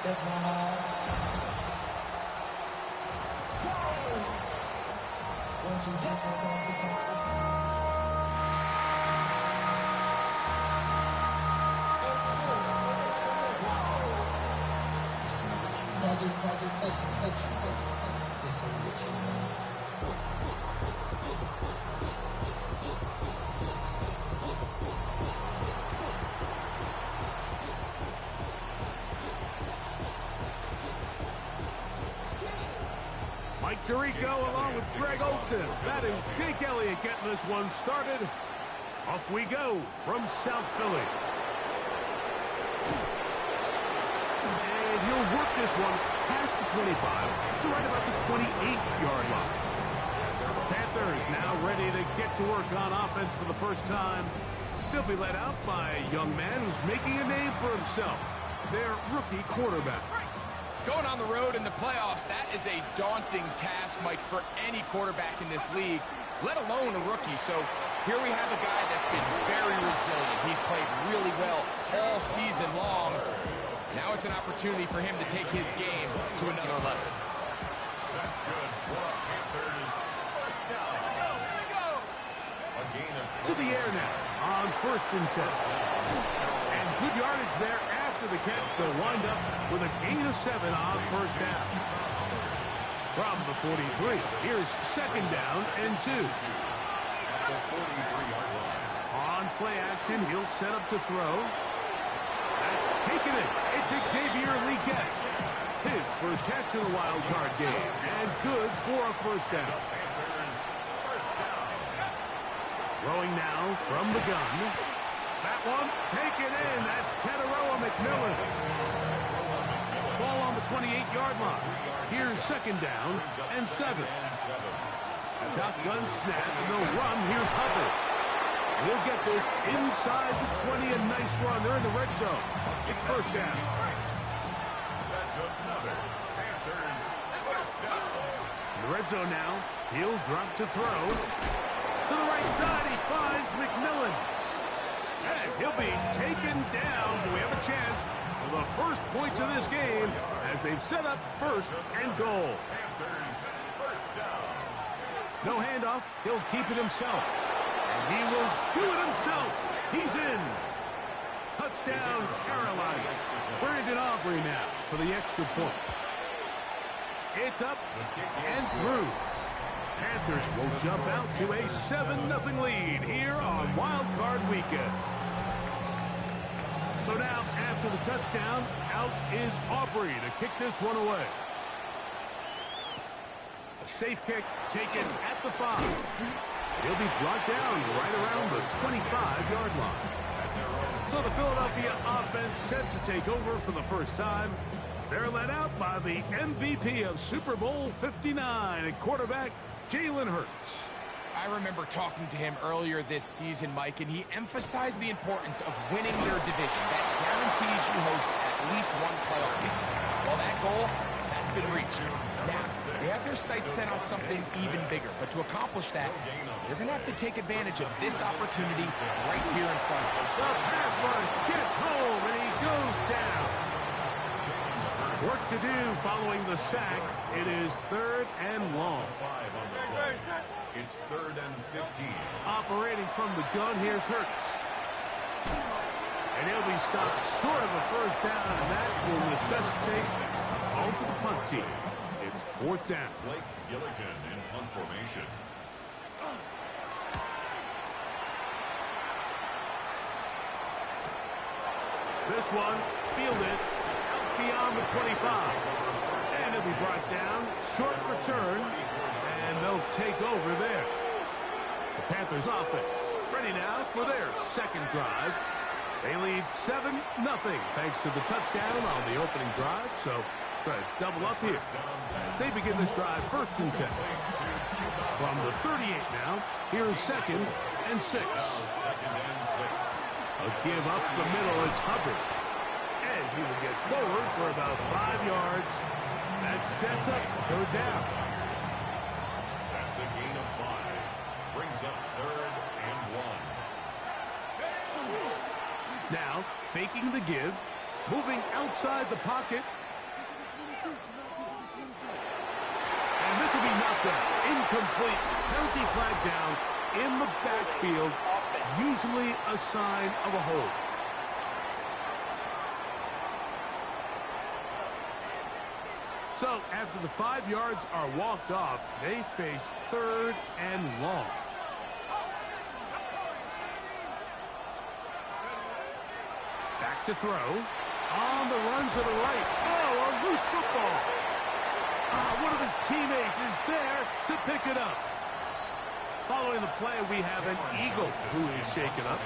That's my heart. One, two, three, four, this ain't what you want. Mike Tirico along with Greg Olson. That is Jake Elliott getting this one started. Off we go from South Philly. And he'll work this one past the 25 to right about the 28-yard line. The Panthers now ready to get to work on offense for the first time. They'll be led out by a young man who's making a name for himself, their rookie quarterback. Going on the road in the playoffs, that is a daunting task, Mike, for any quarterback in this league, let alone a rookie. So here we have a guy that's been very resilient. He's played really well all season long. Now it's an opportunity for him to take his game to another level. That's good. Panthers first down. A gain of to the air now on 1st and 10. And good yardage there after the catch. They'll wind up with a gain of 7 on 1st down. From the 43, here's 2nd down and 2. On play action, he'll set up to throw. That's taken it. It's Xavier Legette. His first catch in the wild card game. And good for a 1st down. Throwing now from the gun. That one taken in. That's Teteroa McMillan. Ball on the 28-yard line. Here's 2nd down and 7. Shotgun snap, and they'll run. Here's Hubbard. He'll get this inside the 20. A nice run. They're in the red zone. It's 1st down. That's another Panthers first down. In the red zone now. He'll drop to throw. To the right side, he finds McMillan. And he'll be taken down. Do we have a chance for the first points of this game as they've set up 1st and goal. Panthers first down. No handoff. He'll keep it himself. And he will do it himself. He's in. Touchdown, Carolina. Brandon Aubrey now for the extra point. It's up and through. Panthers will jump out to a 7-0 lead here on Wild Card Weekend. So now, after the touchdown, out is Aubrey to kick this one away. A safe kick taken at the 5. He'll be brought down right around the 25-yard line. So the Philadelphia offense set to take over for the first time. They're led out by the MVP of Super Bowl 59 at quarterback, Jalen Hurts. I remember talking to him earlier this season, Mike, and he emphasized the importance of winning their division. That guarantees you host at least one playoff game. Well, that goal, that's been reached. Now, they have their sights set on something even bigger, but to accomplish that, they're going to have to take advantage of this opportunity right here in front of them. The pass rush gets home, and he goes down. Work to do following the sack. It is 3rd and long. It's 3rd and 15. Operating from the gun, here's Hurts. And he'll be stopped short of a first down, and that will necessitate a call to the punt team. It's 4th down. Blake Gilligan in punt formation. This one fielded out beyond the 25. And it'll be brought down. Short return. And they'll take over there. The Panthers offense ready now for their 2nd drive. They lead 7-0 thanks to the touchdown on the opening drive. So try to double up here as they begin this drive 1st and 10. From the 38 now, here's 2nd and 6. A give up the middle, it's Hubbard. And he will get forward for about 5 yards. That sets up 3rd down. That's a gain Now, faking the give, moving outside the pocket. And this will be knocked out. Incomplete. Penalty flag down in the backfield. Usually a sign of a hold. So, after the 5 yards are walked off, they face 3rd and long. Back to throw. On the run to the right. Oh, a loose football. One of his teammates is there to pick it up. Following the play, we have an Eagle who is shaken up.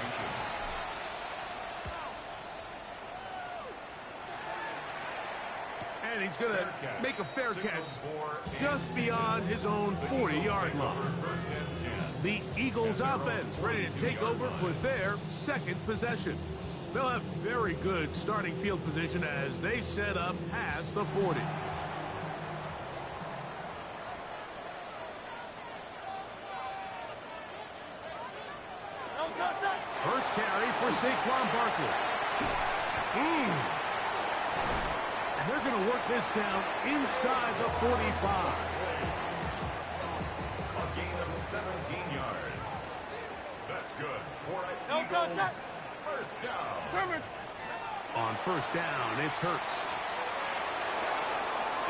And he's going to make a fair catch just beyond his own 40-yard line. The Eagles offense ready to take over for their second possession. They'll have very good starting field position as they set up past the 40. First carry for Saquon Barkley. And they're going to work this down inside the 45. A gain of 17 yards. That's good for an Eagles first down. On first down, it's Hurts.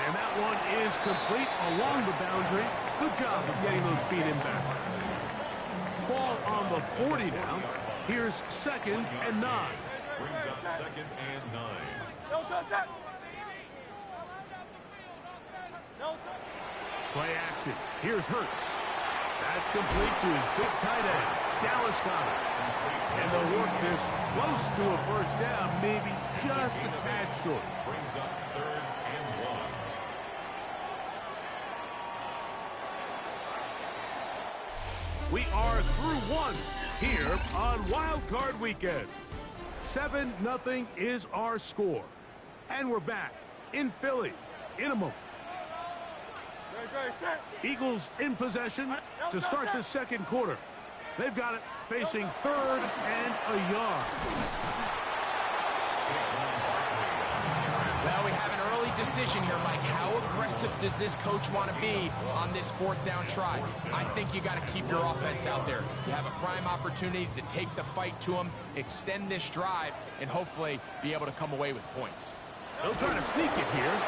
And that one is complete along the boundary. Good job of getting those feet in back. Ball on the 40 now. Here's 2nd and 9. Brings up 2nd and 9. Play action. Here's Hurts. That's complete to his big tight end, Dallas Goedert. And they'll work this close to a first down, maybe just a tad short. Brings up 3rd and 1. We are through one here on Wild Card Weekend. 7-0 is our score. And we're back in Philly in a moment. Eagles in possession to start the second quarter. They've got it facing 3rd and a yard. Well, we have an early decision here, Mike. How aggressive does this coach want to be on this 4th down try? I think you got to keep your offense out there. You have a prime opportunity to take the fight to them, extend this drive, and hopefully be able to come away with points. They'll try to sneak it here.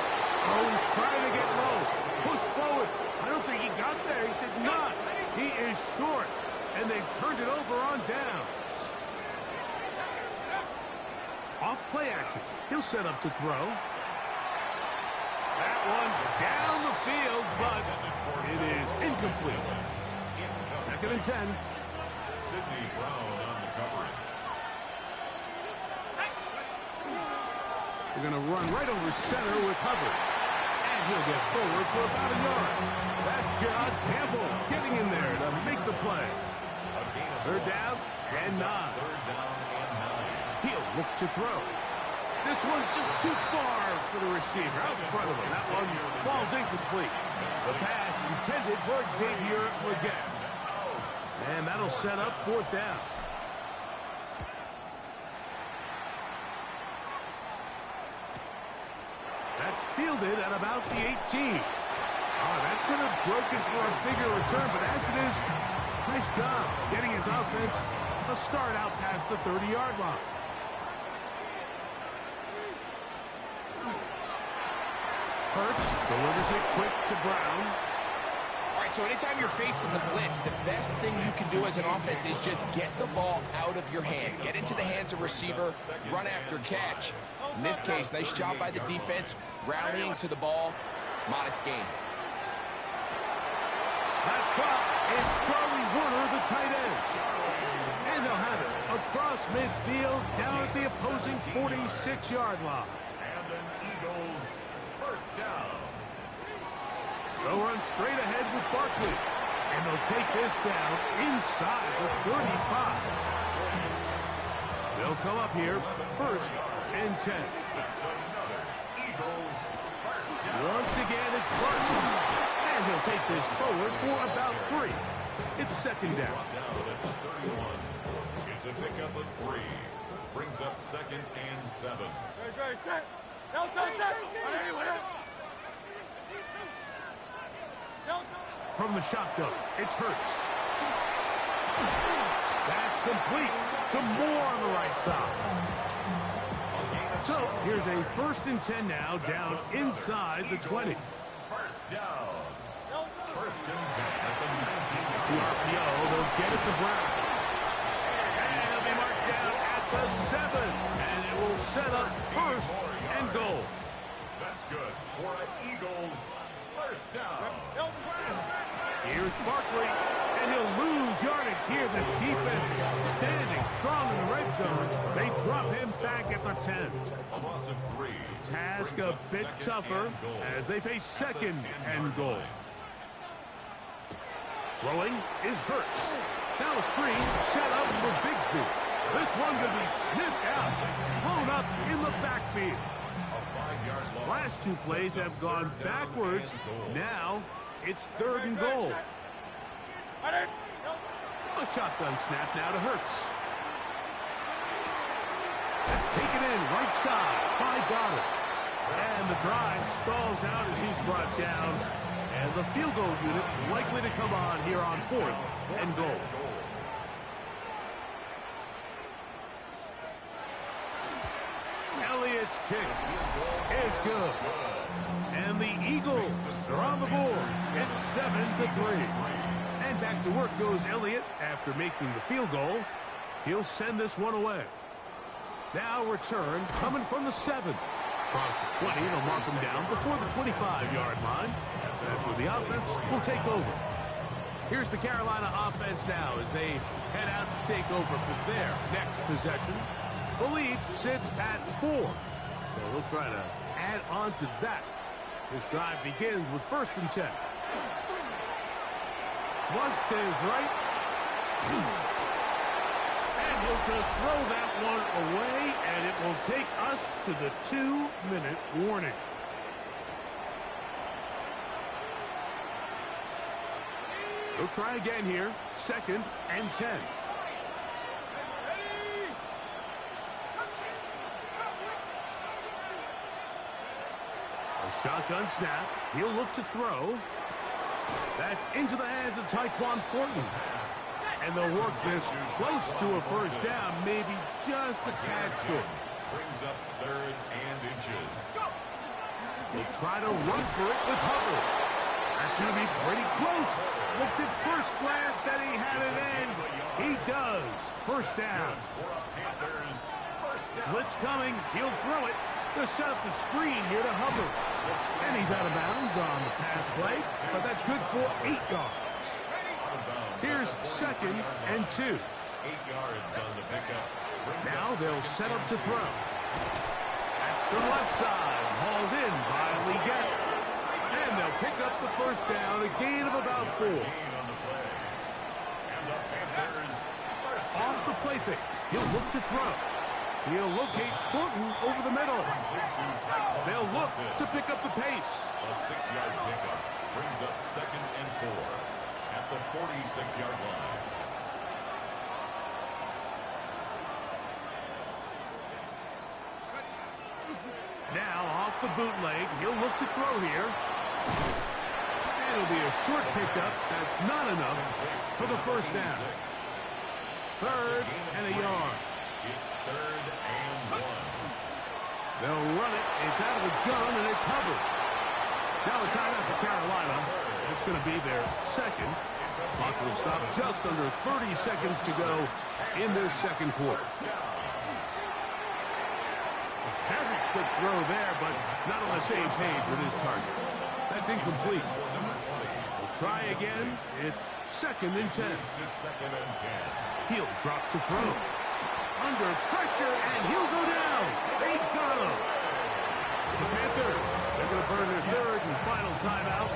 Oh, he's trying to get low. Push forward. I don't think he got there. He did not. He is short. And they've turned it over on downs. Off play action. He'll set up to throw. That one down the field, but it is incomplete. 2nd and 10. Sidney Brown on the coverage. They're going to run right over center with Hubbard. And he'll get forward for about a yard. That's Josh Campbell getting in there to make the play. 3rd down and 9. 3rd down and 9. He'll look to throw. This one just too far for the receiver out in front of him. That one falls incomplete. The pass intended for Xavier Legette. And that'll set up 4th down. That's fielded at about the 18. That could have broken for a bigger return, but as it is, nice job getting his offense a start out past the 30-yard line. Hurts delivers it quick to Brown. All right, so anytime you're facing the blitz, the best thing you can do as an offense is just get the ball out of your hand. Get into the hands of receiver, run after catch. In this case, nice job by the defense, rallying to the ball, modest gain. That's caught. It's Charlie Warner, the tight end. And they'll have it across midfield down at the opposing 46-yard line. And an Eagles first down. They'll run straight ahead with Barkley. And they'll take this down inside the 35. They'll come up here 1st and 10. That's another Eagles first down. Once again, it's Barkley. And he'll take this forward for about 3. It's 2nd down. Down at 31. It's It's a pickup of 3. Brings up 2nd and 7. From the shotgun, it's Hurts. That's complete. Some more on the right side. So here's a 1st and 10 now, down inside the 20. First down. 1st and 10 at the 19. The RPO, they'll get it to Brown. And it'll be marked down at the 7. And it will set up 1st and goal. That's good for an Eagles 1st down. Here's Barkley, and he'll lose yardage here. The defense standing strong in the red zone. They drop him back at the 10. A loss of 3. Task a bit tougher as they face 2nd and goal. Throwing is Hurts. Now a screen set up for Bigsby. This one could be sniffed out, blown up in the backfield. Last 2 plays have gone backwards. Now it's 3rd and goal. A shotgun snap now to Hurts. That's taken in right side by Goddard. And the drive stalls out as he's brought down. And the field goal unit likely to come on here on 4th and goal. Elliott's kick is good. And the Eagles are on the board. It's 7-3. And back to work goes Elliott after making the field goal. He'll send this one away. Now return coming from the 7. Across the 20, they'll mark him down before the 25-yard line. That's where the offense will take over. Here's the Carolina offense now as they head out to take over for their next possession. Philippe sits at 4. So he'll try to add on to that. This drive begins with 1st and 10. Flush to his right. And he'll just throw that one away, and it will take us to the 2-minute warning. He'll try again here. 2nd and 10. A shotgun snap. He'll look to throw. That's into the hands of Tyquan Thornton. And they'll work this close to a 1st down, maybe just a tad short. Brings up 3rd and inches. They'll try to run for it with Hubbard. That's going to be pretty close. Looked at first glance that he had it in. He does. 1st down. Blitz coming. He'll throw it. They'll set up the screen here to Hubbard. And he's out of bounds on the pass play, but that's good for 8 yards. Here's 2nd and 2. 8 yards on the pickup. Now they'll set up to throw. That's the left side, hauled in by Leggett. And they'll pick up the 1st down, a gain of about 4. Off the play fake, he'll look to throw. He'll locate Thornton over the middle. They'll look to pick up the pace. A 6-yard pickup brings up 2nd and 4 at the 46-yard line. Now off the bootleg, he'll look to throw here. And it'll be a short pickup. That's not enough for the 1st down. 3rd and a yard. It's 3rd and 1. They'll run it. It's out of the gun, and it's Hubbard. Now a timeout for Carolina. It's going to be their 2nd. Clock will stop just under 30 seconds to go in this 2nd quarter. A very quick throw there, but not on the same page with his target. That's incomplete. We'll try again. It's 2nd and 10. He'll drop to throw. Under pressure, and he'll go down. They got him. The Panthers, they're going to burn their 3rd and final timeout.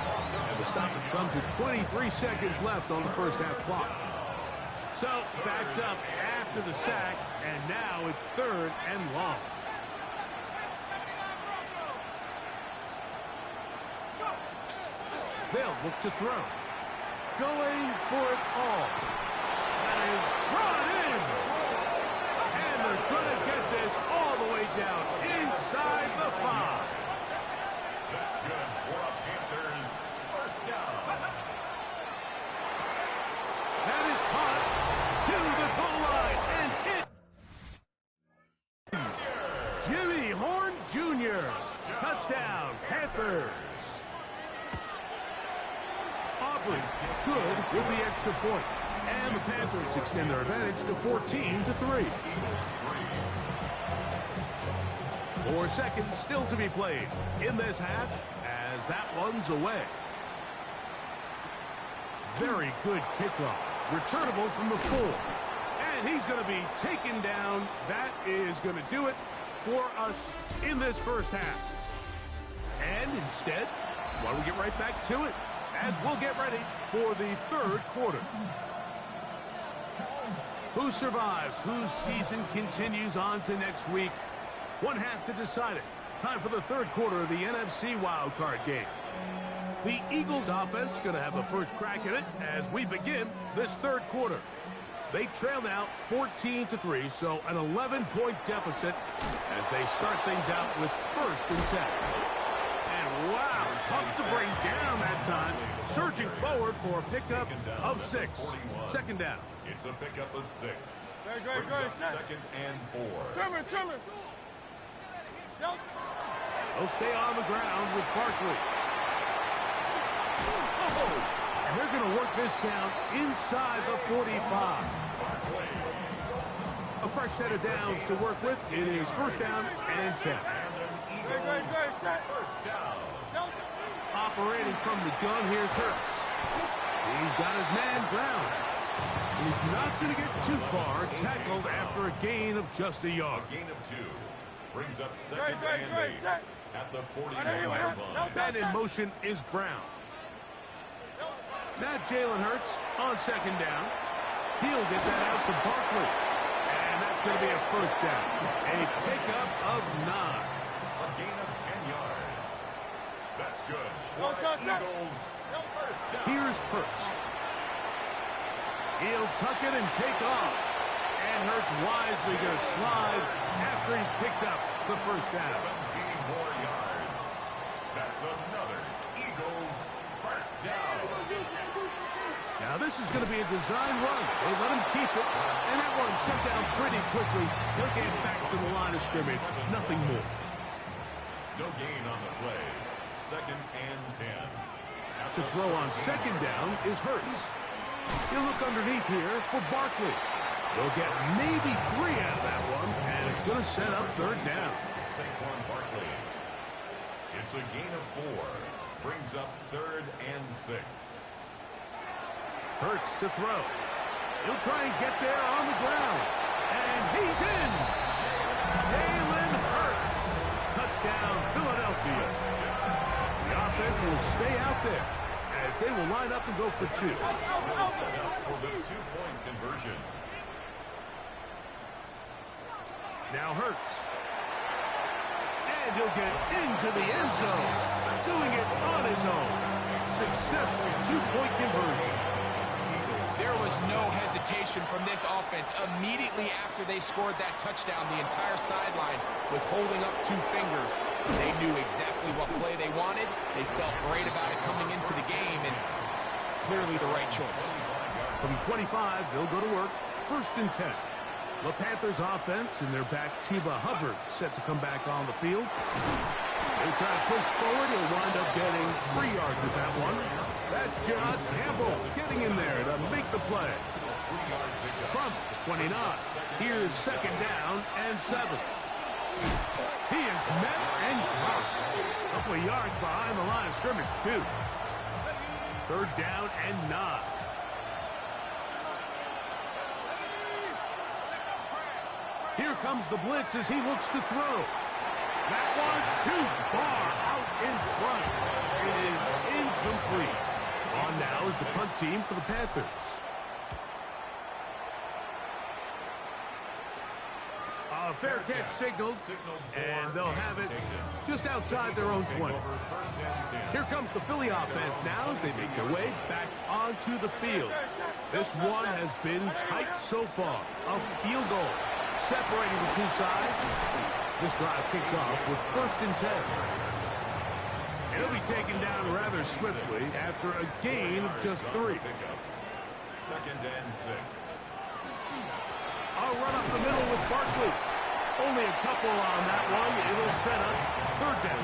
And the stoppage comes with 23 seconds left on the 1st half clock. So, backed up after the sack, and now it's 3rd and long. They'll look to throw. Going for it all. That is brought in. gonna get this all the way down inside the 5. That's good for a Panthers first down. That is caught to the goal line and hit. Jimmy Horn Jr. Touchdown, Panthers. Aubrey good with the extra point. And the Panthers extend their advantage to 14-3. 4 seconds still to be played in this half as that one's away. Very good kickoff. Returnable from the 4. And he's going to be taken down. That is going to do it for us in this first half. And instead, why don't we get right back to it as we'll get ready for the third quarter. Who survives? Whose season continues on to next week? One half to decide it. Time for the third quarter of the NFC wildcard game. The Eagles offense going to have a first crack at it as we begin this third quarter. They trail now 14-3, so an 11-point deficit as they start things out with 1st and 10. And wow, tough to bring down that time. Surging forward for a pickup of 6. 2nd down. It's a pickup of 6. Brings up 2nd and 4. Trimmer. They'll stay on the ground with Barkley. And they're going to work this down inside the 45. A fresh set of downs to work with. It is 1st down and 10. First down. Operating from the gun, here's Hurts. He's got his man Brown. And he's not going to get too far. Tackled after a gain of just a yard. A gain of 2. Brings up 2nd and 8 at the 41-yard line. And in motion is Brown. Now Jalen Hurts on 2nd down. He'll get that out to Barkley. And that's going to be a 1st down. A pickup of 9. A gain of 10 yards. That's good. Eagles, first down. Here's Hurts. He'll tuck it and take off. And Hurts wisely going to slide after he's picked up the 1st down. 17 more yards. That's another Eagles first down. Now this is going to be a design run. They let him keep it. And that one shut down pretty quickly. He'll get back to the line of scrimmage. Nothing more. No gain on the play. 2nd and 10. To throw on 2nd down is Hurts. He'll look underneath here for Barkley. They'll get maybe 3 out of that one, and it's going to set up 3rd down. Saquon Barkley. It's a gain of 4. Brings up 3rd and 6. Hurts to throw. He'll try and get there on the ground. And he's in. Jalen Hurts. Touchdown, Philadelphia. The offense will stay out there as they will line up and go for 2. Set up for the 2-point conversion. Now Hurts. And he'll get into the end zone. Doing it on his own. Successful 2-point conversion. There was no hesitation from this offense. Immediately after they scored that touchdown, the entire sideline was holding up 2 fingers. They knew exactly what play they wanted. They felt great about it coming into the game, and clearly the right choice. From 25, they'll go to work. 1st and 10. The Panthers offense and their back Chuba Hubbard set to come back on the field. They try to push forward. He'll wind up getting 3 yards with that one. That's Josh Campbell getting in there to make the play. From 29, here's 2nd down and 7. He is met and dropped. A couple of yards behind the line of scrimmage, too. 3rd down and 9. Here comes the blitz as he looks to throw. That one too far out in front. It is incomplete. On now is the punt team for the Panthers. A fair catch signals, and they'll have it just outside their own 20. Here comes the Philly offense now as they make their way back onto the field. This one has been tight so far. A field goal separating the two sides. This drive kicks off with 1st and 10. It'll be taken down rather swiftly after a gain of just 3. 2nd and 6. I'll run up the middle with Barkley. Only a couple on that one. It'll set up 3rd down.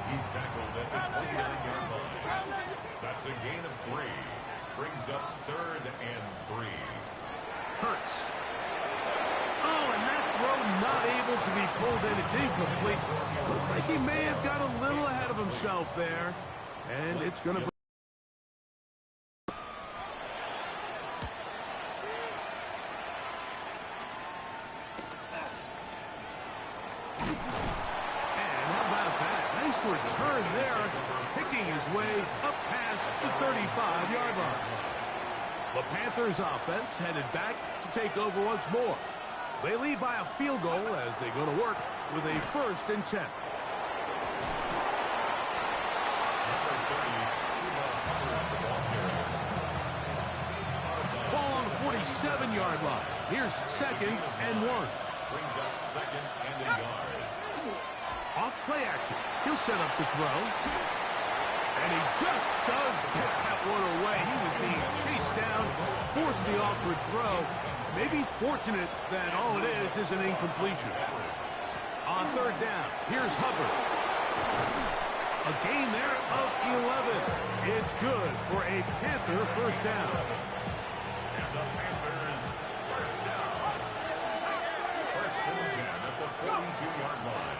He's tackled at the 29-yard line. That's a gain of 3. Brings up 3rd and 3. Hurts. Oh, and that throw not able to be pulled in. It's incomplete. Looked like he may have got a little ahead of himself there. And it's going to be... return there, picking his way up past the 35-yard line. The Panthers offense headed back to take over once more. They lead by a field goal as they go to work with a 1st and 10. Ball on the 47-yard line. Here's 2nd and 1. Brings up 2nd and a yard. Off play action. He'll set up to throw. And he just does get that one away. He was being chased down, forced the awkward throw. Maybe he's fortunate that all it is an incompletion. On 3rd down, here's Hubbard. A gain there of 11. It's good for a Panther 1st down. And the Panthers 1st down. 1st and 10 at the 42-yard line.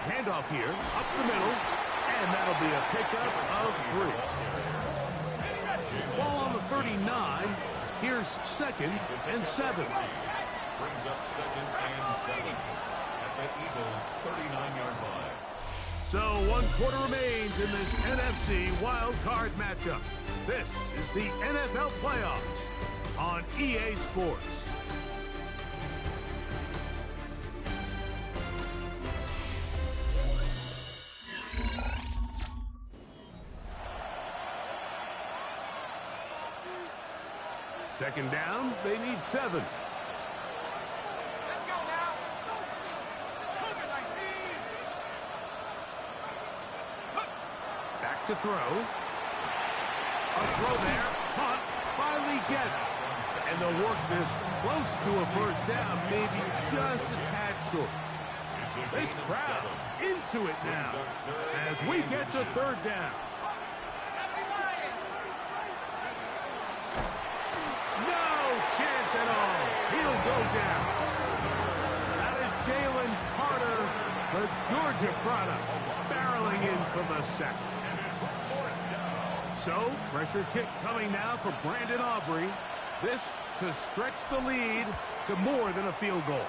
Handoff here, up the middle, and that'll be a pickup of 3. Ball on the 39. Here's 2nd and 7. Brings up 2nd and 7 at the Eagles' 39-yard line. So 1 quarter remains in this NFC wild card matchup. This is the NFL playoffs on EA Sports. Second down, they need 7. Let's go now. Back to throw. A throw there. Hunt finally gets. And they'll work this close to a 1st down, maybe just a tad short. This crowd into it now as we get to 3rd down. Chance at all. He'll go down. That is Jalen Carter, the Georgia product, barreling in for the sack. So, pressure kick coming now for Brandon Aubrey. This to stretch the lead to more than a field goal.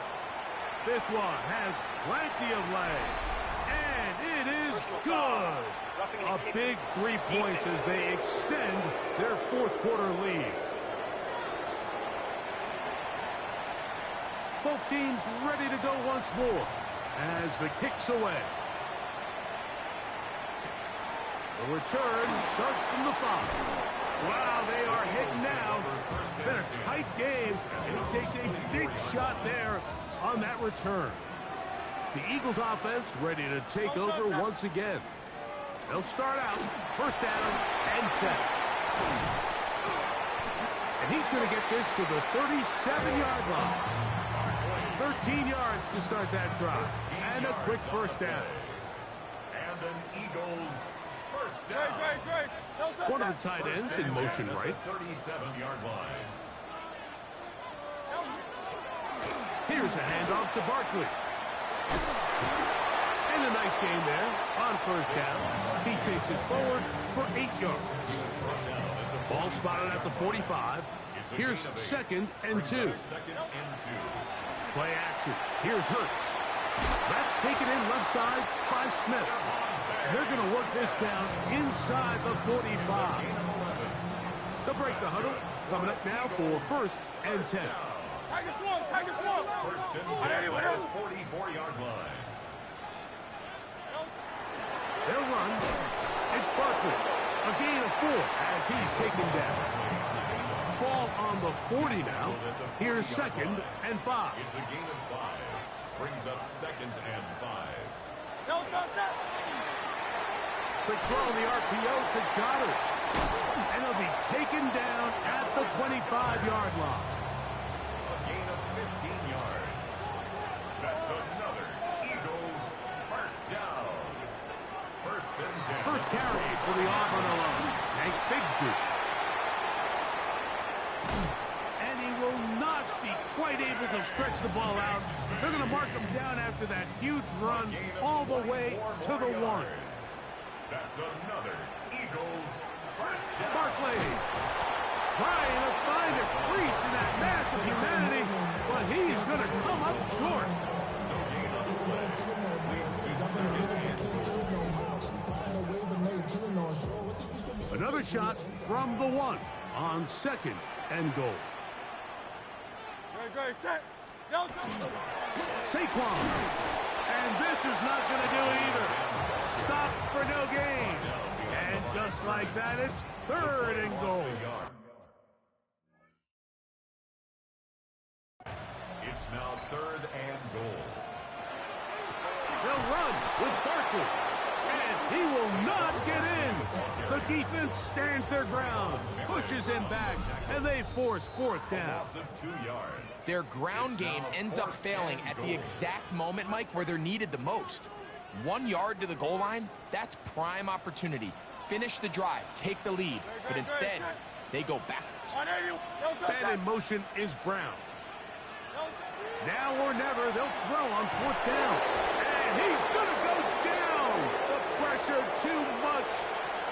This one has plenty of leg. And it is good. A big 3 points as they extend their 4th quarter lead. Both teams ready to go once more as the kick's away. The return starts from the 5. Wow, they are hitting now. It's been a tight game, and he takes a big shot there on that return. The Eagles offense ready to take over once again. They'll start out 1st down and 10. And he's going to get this to the 37-yard line. 13 yards to start that drive. And a quick 1st down. And an Eagles 1st down. One of the tight ends in motion right. 37-yard line. Here's a handoff to Barkley. And a nice gain there on 1st down. He takes it forward for 8 yards. Ball spotted at the 45. Here's 2nd and 2. Play action. Here's Hurts. That's taken in left side by Smith. And they're going to work this down inside the 45. They'll break the huddle. Coming up now for 1st and 10. 1st and 10 at the 44-yard line. They'll run. It's Barkley. A gain of 4 as he's taken down. Ball on the 40 now. Here's 2nd and 5. It's a gain of 5. Brings up 2nd and 5. Quick throw on the RPO to Goddard. And he'll be taken down at the 25-yard line. A gain of 15 yards. That's another Eagles first down. 1st and 10. First carry for the Auburn alone. Tank Bigsby. And he will not be quite able to stretch the ball out. They're going to mark him down after that huge run all the way to the 1. That's another Eagles first down. Barkley trying to find a crease in that mass of humanity, but he's going to come up short. No gain on the play. Leads to 2nd and 2. Another shot from the 1 on 2nd and goal. Saquon. And this is not going to do it either. Stop for no gain. And just like that, it's 3rd and goal. It's now 3rd and goal. They'll run with Barkley. And he will not get in. The defense stands their ground, pushes him back, and they force 4th down. Loss of 2 yards. Their ground game ends up failing at the exact moment, Mike, where they're needed the most. 1 yard to the goal line, that's prime opportunity. Finish the drive, take the lead, but instead, they go backwards. Man in motion is Brown. Now or never, they'll throw on 4th down. And he's going to go down. The pressure too much.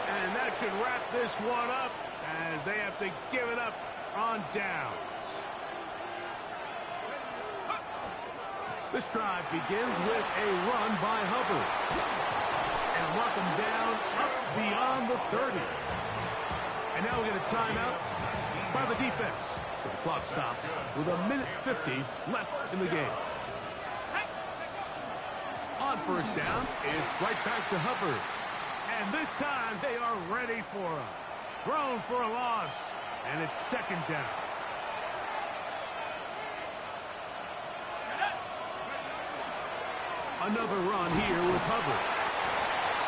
And that should wrap this one up as they have to give it up on downs. This drive begins with a run by Hubbard. And mark him down up beyond the 30. And now we get a timeout by the defense. So the clock stops with 1:50 left in the game. On 1st down, it's right back to Hubbard. And this time they are ready for him. Thrown for a loss. And it's 2nd down. Another run here with Hubbard.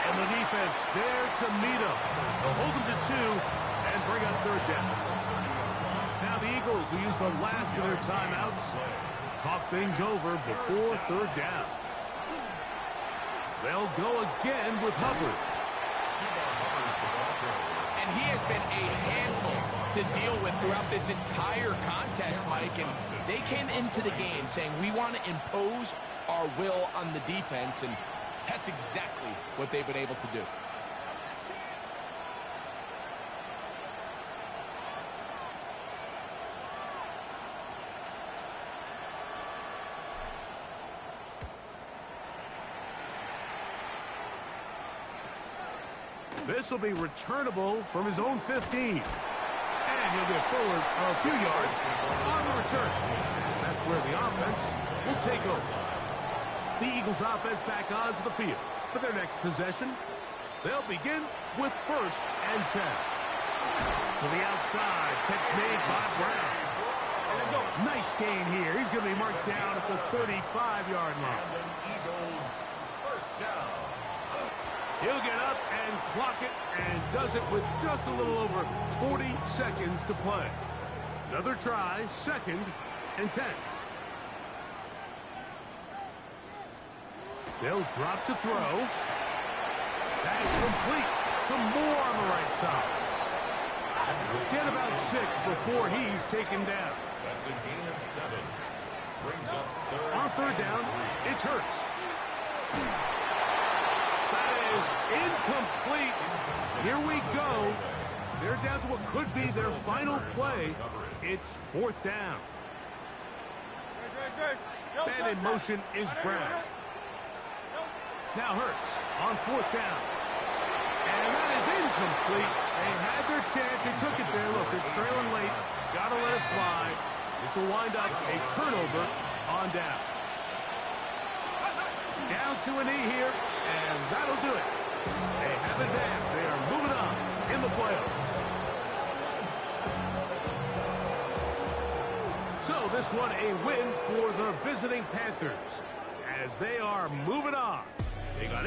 And the defense there to meet him. They'll hold him to 2 and bring up 3rd down. Now the Eagles will use the last of their timeouts. Talk things over before 3rd down. They'll go again with Hubbard. And he has been a handful to deal with throughout this entire contest, Mike. And they came into the game saying, we want to impose our will on the defense, and that's exactly what they've been able to do. This will be returnable from his own 15. And he'll get forward a few yards on the return. That's where the offense will take over. The Eagles offense back onto the field for their next possession. They'll begin with 1st and 10. To the outside, catch made by Brown. Nice gain here. He's going to be marked down at the 35-yard line. Eagles first down. He'll get up and clock it, and does it with just a little over 40 seconds to play. Another try, 2nd and 10. They'll drop to throw. Pass complete to Moore on the right side. Get about 6 before he's taken down. That's a gain of 7. Brings up 3rd. On 3rd down, it's Hurts. That is incomplete. Here we go. They're down to what could be their final play. It's 4th down. Man in motion is Brown. Now Hurts on 4th down. And that is incomplete. They had their chance. They took it there. Look, they're trailing late. Got to let it fly. This will wind up a turnover on downs. Down to a knee here, and that'll do it. They have advanced. They are moving on in the playoffs. this one a win for the visiting Panthers as they are moving on. They got